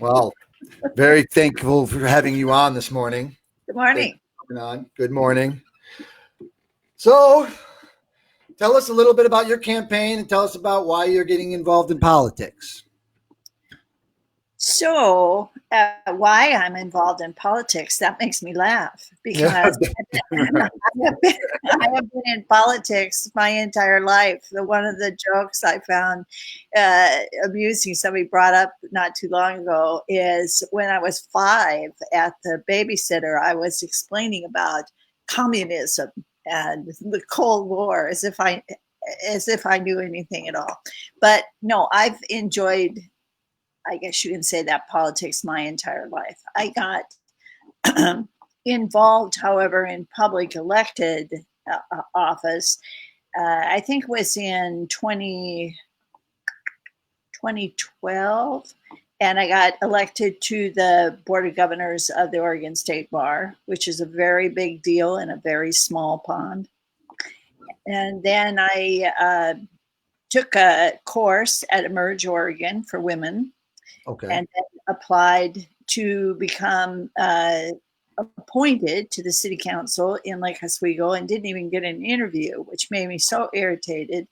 Well, very thankful for having you on this morning. Good Thank morning. you for coming on. Good morning. So, tell us a little bit about your campaign and tell us about why you're getting involved in politics. So, why I'm involved in politics, that makes me laugh because I have been in politics my entire life. One of the jokes I found amusing, somebody brought up not too long ago, is when I was 5 at the babysitter, I was explaining about communism and the Cold War as if I knew anything at all. But no, I've enjoyed, I guess you can say, that politics my entire life. I got involved, however, in public elected office. I think it was in 2012, and I got elected to the Board of Governors of the Oregon State Bar, which is a very big deal in a very small pond. And then I took a course at Emerge Oregon for women. Okay. And then applied to become appointed to the city council in Lake Oswego and didn't even get an interview, which made me so irritated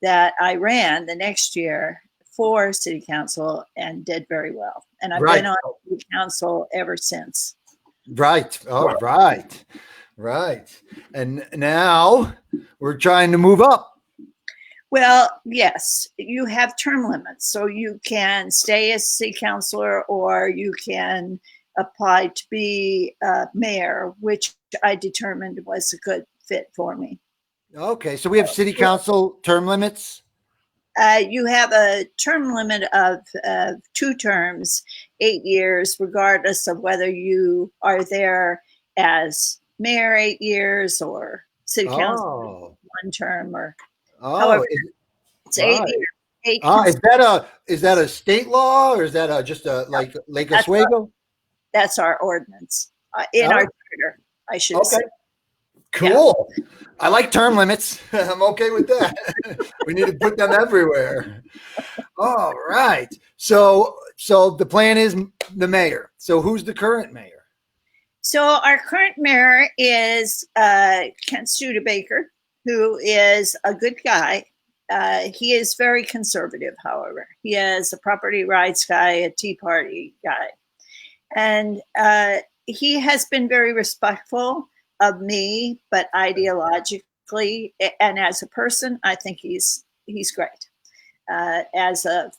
that I ran the next year for city council and did very well. And I've been on city council ever since. Right. Oh, right. Right. And now we're trying to move up. Well, yes, you have term limits. So you can stay as city councilor or you can apply to be mayor, which I determined was a good fit for me. Okay. So we have city council term limits? You have a term limit of 2 terms, 8 years, regardless of whether you are there as mayor 8 years or city council 1 term or however. It's 8 years. Is that a state law or is that just like Lake Oswego? That's our ordinance in our charter, I should say. Cool. Yeah. I like term limits. I'm okay with that. We need to put them everywhere. All right. So the plan is the mayor. So who's the current mayor? So our current mayor is Kent Studebaker, who is a good guy. He is very conservative, however. He is a property rights guy, a Tea Party guy. And he has been very respectful of me, but ideologically and as a person, I think he's great. As a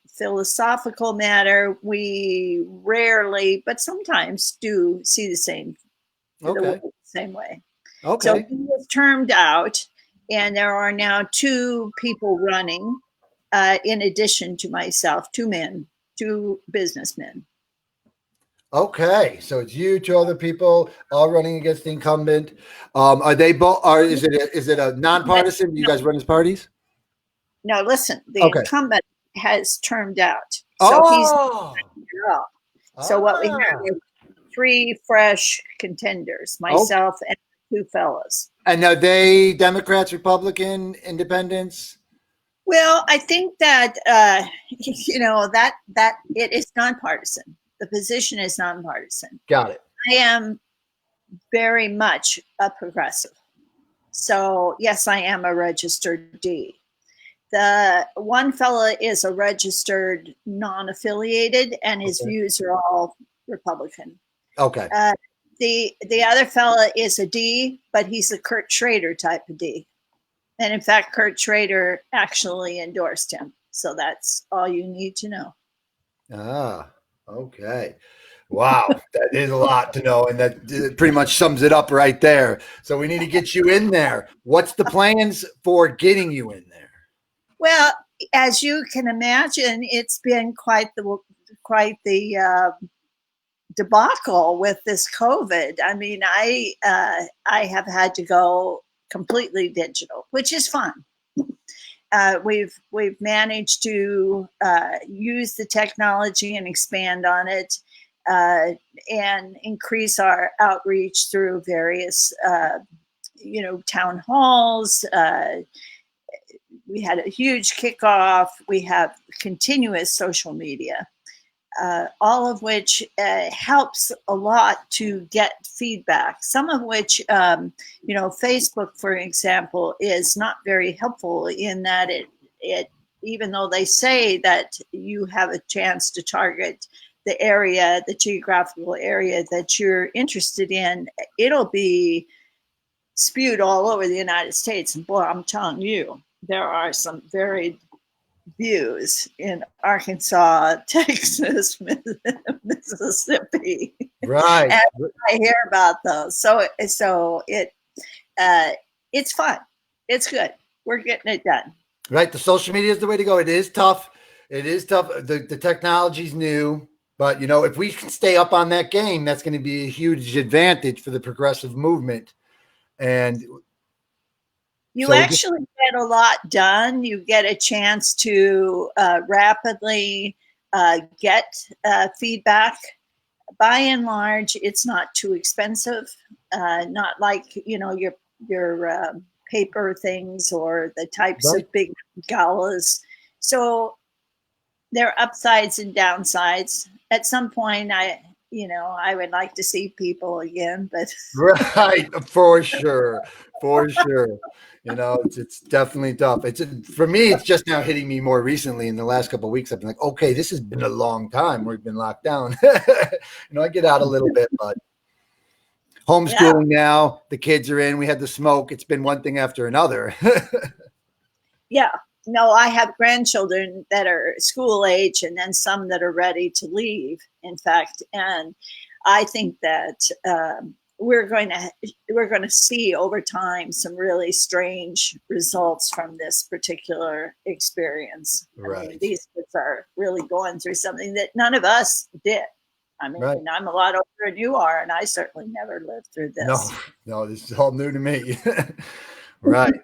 philosophical matter, we rarely, but sometimes do see the same way. Okay. So he was termed out, and there are now 2 people running, in addition to myself, 2 men, 2 businessmen. Okay, so it's you, 2 other people, all running against the incumbent. Are they both? Is it a nonpartisan? Do you guys run as parties? No, listen. The incumbent has termed out, so he's not up. So what we have is 3 fresh contenders: myself and 2 fellows. And are they Democrats, Republican, Independents? Well, I think that that it is nonpartisan. The position is nonpartisan. Got it. I am very much a progressive. So, yes, I am a registered D. The one fella is a registered non-affiliated, and his views are all Republican. Okay. The other fella is a D, but he's a Kurt Schrader type of D. And in fact, Kurt Schrader actually endorsed him. So that's all you need to know. Ah. Okay. Wow. That is a lot to know. And that pretty much sums it up right there. So we need to get you in there. What's the plans for getting you in there? Well, as you can imagine, it's been quite the debacle with this COVID. I mean, I have had to go completely digital, which is fun. We've managed to use the technology and expand on it, and increase our outreach through various, town halls. We had a huge kickoff. We have continuous social media. all of which helps a lot to get feedback. Some of which, Facebook, for example, is not very helpful in that it even though they say that you have a chance to target the geographical area that you're interested in, it'll be spewed all over the United States. And boy, I'm telling you, there are some very views in Arkansas, Texas, Mississippi. Right. And I hear about those. So it's fun. It's good. We're getting it done. Right. The social media is the way to go. It is tough. It is tough. The technology's new, but if we can stay up on that game, that's going to be a huge advantage for the progressive movement. And you actually get a lot done. You get a chance to rapidly get feedback. By and large, it's not too expensive. Not like your paper things or the types of big galas. So there are upsides and downsides. At some point, I would like to see people again, but right, for sure. It's definitely tough. For me, it's just now hitting me more recently in the last couple of weeks. I've been like, okay, this has been a long time. We've been locked down. I get out a little bit, but homeschooling now, the kids are in, we had the smoke. It's been one thing after another. Yeah. No, I have grandchildren that are school age and then some that are ready to leave, in fact. And I think that we're going to see over time some really strange results from this particular experience. Right. I mean, these kids are really going through something that none of us did. I mean, right. I'm a lot older than you are, and I certainly never lived through this. No, this is all new to me. Right.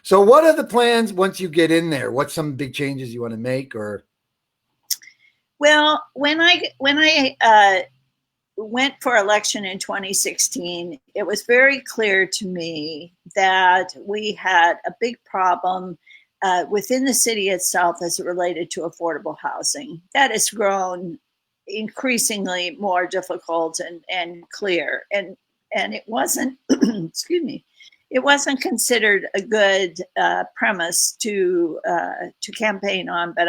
So what are the plans once you get in there? What's some big changes you want to make? Or well, when I went for election in 2016, it was very clear to me that we had a big problem within the city itself as it related to affordable housing. That has grown increasingly more difficult and clear. And it wasn't, excuse me, it wasn't considered a good premise to campaign on, but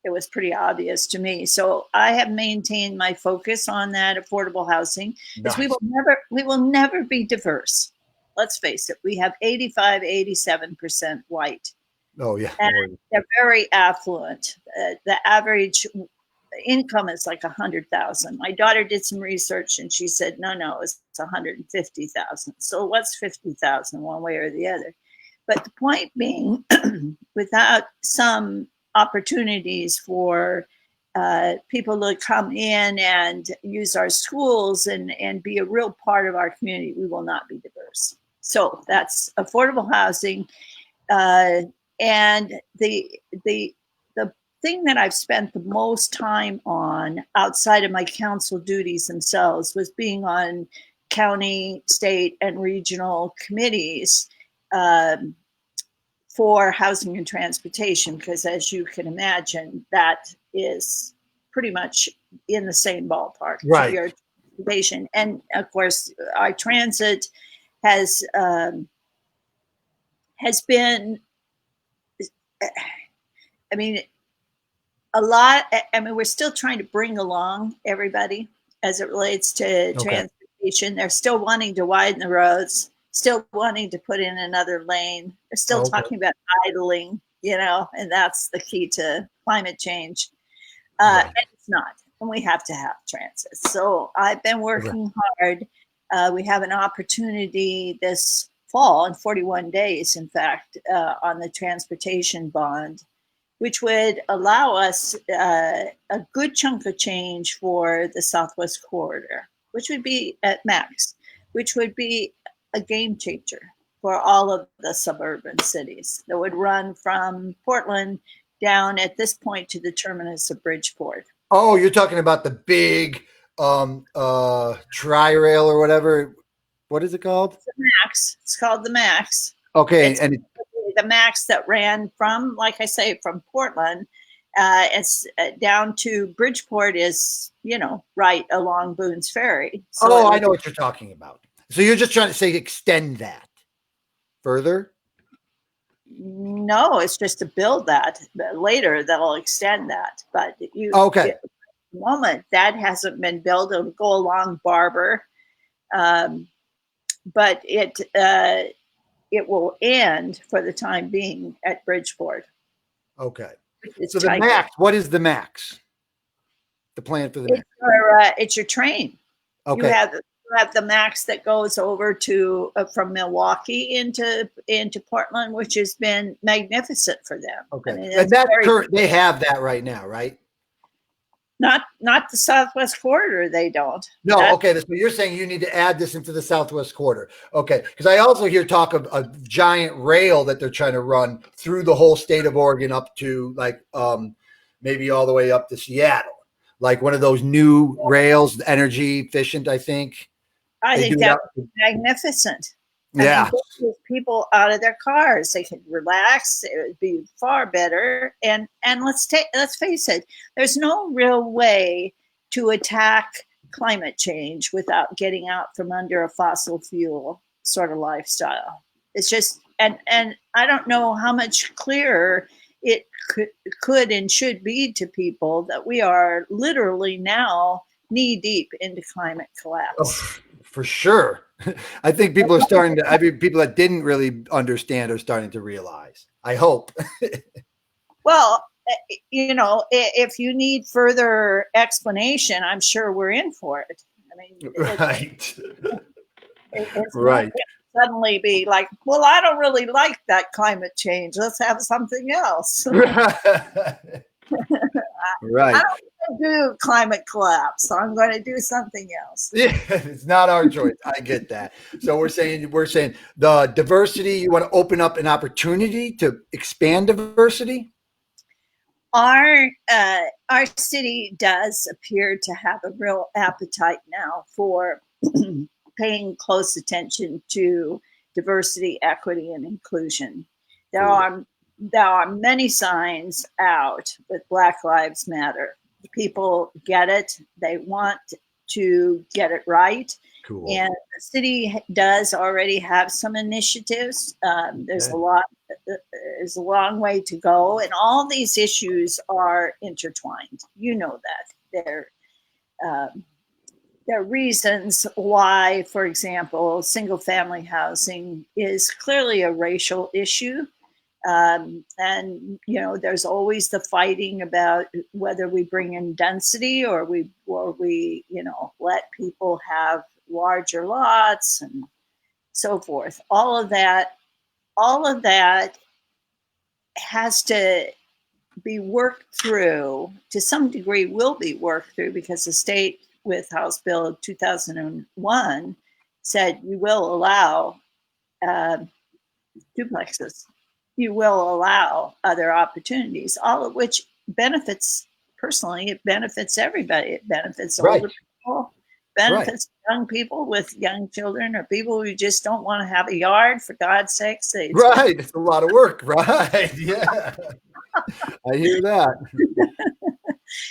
it was pretty obvious to me. So I have maintained my focus on that affordable housing, because we will never be diverse. Let's face it, we have 85, 87% white. Oh yeah. And they're very affluent. The average income is like 100,000. My daughter did some research and she said, no, it's 150,000. So what's 50,000 one way or the other? But the point being, without some opportunities for people to come in and use our schools and be a real part of our community, we will not be diverse. So that's affordable housing. And the thing that I've spent the most time on outside of my council duties themselves was being on county, state, and regional committees for housing and transportation, because as you can imagine, that is pretty much in the same ballpark. Right. Your transportation. And of course, our transit has been, I mean, a lot. I mean, we're still trying to bring along everybody as it relates to transportation. They're still wanting to widen the roads, still wanting to put in another lane. They're still talking about idling, and that's the key to climate change. And it's not. And we have to have transit. So I've been working hard. We have an opportunity this fall, in 41 days, in fact, on the transportation bond, which would allow us a good chunk of change for the Southwest Corridor, which would be at max, which would be a game changer for all of the suburban cities that would run from Portland down at this point to the terminus of Bridgeport. Oh, you're talking about the big tri-rail or whatever. What is it called? It's the Max. It's called the Max. Okay. The Max that ran from, like I say, from Portland It's down to Bridgeport is, right along Boone's Ferry. So I know what you're talking about. So you're just trying to say extend that further? No, it's just to build that. But later they'll extend that. But Okay. at the moment that hasn't been built. It'll go along Barber, but it will end for the time being at Bridgeport. Okay. It's so the max, what is the max? The plan for the max? It's your train. Okay. You have the max that goes over to from Milwaukee into Portland, which has been magnificent for them. Okay. I mean, and that's current. They have that right now, right? Not the Southwest Corridor. They don't. No. Okay. So you're saying you need to add this into the Southwest Corridor. Okay. Because I also hear talk of a giant rail that they're trying to run through the whole state of Oregon up to like maybe all the way up to Seattle. Like one of those new rails, energy efficient, I think. I think that would be magnificent. Yeah. I mean, people out of their cars, they could relax. It would be far better. And let's face it, there's no real way to attack climate change without getting out from under a fossil fuel sort of lifestyle. It's just, and I don't know how much clearer it could and should be to people that we are literally now knee deep into climate collapse. Oh, for sure. I think people are starting to, people that didn't really understand are starting to realize. I hope. Well, if you need further explanation, I'm sure we're in for it. I mean, right. It's right. Suddenly be like, well, I don't really like that climate change. Let's have something else. Right. I don't want to do climate collapse. So I'm going to do something else. Yeah, it's not our choice. I get that. So we're saying the diversity, you want to open up an opportunity to expand diversity? Our city does appear to have a real appetite now for paying close attention to diversity, equity, and inclusion. There are many signs out with Black Lives Matter. People get it. They want to get it right. Cool. And the city does already have some initiatives. There's a long way to go, and all these issues are intertwined. You know that there are reasons why, for example, single-family housing is clearly a racial issue. And, there's always the fighting about whether we bring in density or we let people have larger lots and so forth. All of that has to be worked through to some degree, will be worked through, because the state with House Bill 2001 said you will allow duplexes. You will allow other opportunities, all of which benefits, personally, it benefits everybody. It benefits older people, benefits young people with young children, or people who just don't want to have a yard, for God's sakes. It's a lot of work. Right. Yeah. I hear that.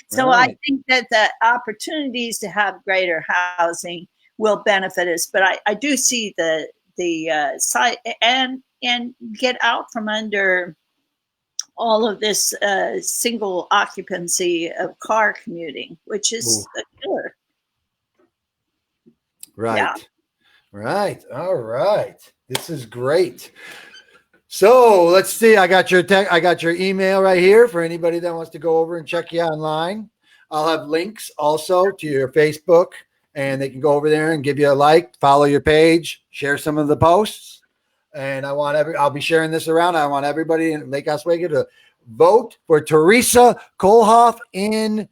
So I think that the opportunities to have greater housing will benefit us, but I do see the site and get out from under all of this single occupancy of car commuting, which is a killer. Right. Yeah. Right. All right. This is great. So let's see. I got your email right here for anybody that wants to go over and check you online. I'll have links also to your Facebook, and they can go over there and give you a like, follow your page, share some of the posts. And I'll be sharing this around. I want everybody in Lake Oswego to vote for Theresa Kohlhoff in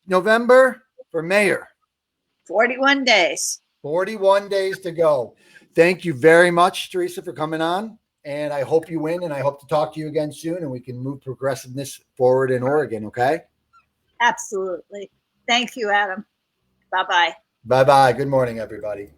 November for mayor. 41 days. 41 days to go. Thank you very much, Theresa, for coming on. And I hope you win, and I hope to talk to you again soon, and we can move progressiveness forward in Oregon, okay? Absolutely. Thank you, Adam. Bye-bye. Bye-bye. Good morning, everybody.